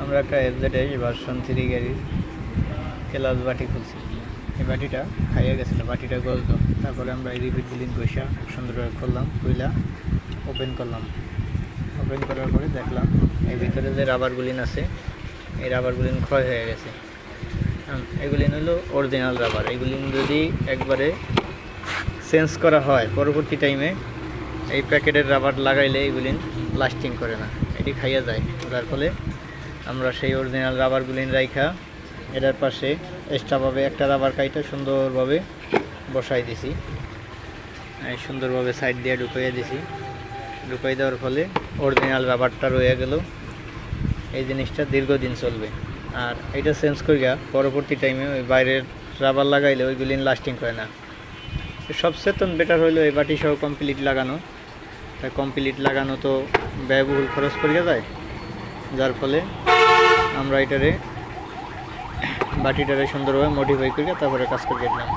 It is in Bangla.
আমরা একটা এফজেডএস ভার্সন 3 গাড়ির ক্লাচ বাটি খুলছি। এই বাটিটা খাইয়ে গেছিলো, বাটিটা গলতো। তারপরে আমরা এই রিপিট গুলিন বসা সুন্দরভাবে খুললাম, খুইলা ওপেন করলাম। ওপেন করার পরে দেখলাম এই ভিতরে যে রাবার গুলিন আছে, এই রাবার গুলিন ক্ষয় হয়ে গেছে। এগুলিন হলো অরিজিনাল রাবার। এগুলিন যদি একবারে চেঞ্জ করা হয় পরবর্তী টাইমে এই প্যাকেটের রাবার লাগাইলে এগুলিন লাস্টিং করে না, এটি খাইয়া যায়। যার ফলে আমরা সেই অরিজিনাল রাবারগুলিন রাইখা এটার পাশে এক্সট্রাভাবে একটা রাবার কাইটা সুন্দরভাবে বসাই দিছি। সুন্দরভাবে সাইড দিয়ে ঢুকাইয়া দিছি। ঢুকাই দেওয়ার ফলে অরিজিনাল রাবারটা রয়ে গেল। এই জিনিসটা দীর্ঘদিন চলবে। আর এটা চেঞ্জ করিয়া পরবর্তী টাইমে ওই বাইরের রাবার লাগাইলে ওইগুলিন লাস্টিং করে না। সবচেয়ে বেটার হইলো এই বাটি সহ কমপ্লিট লাগানো। তাই কমপ্লিট লাগানো তো ব্যয়বহুল খরচ করিয়া যায়। যার ফলে আমরা এটারে বাটিটারে সুন্দরভাবে মডিফাই করিয়া তারপরে কাজ করে দিলাম।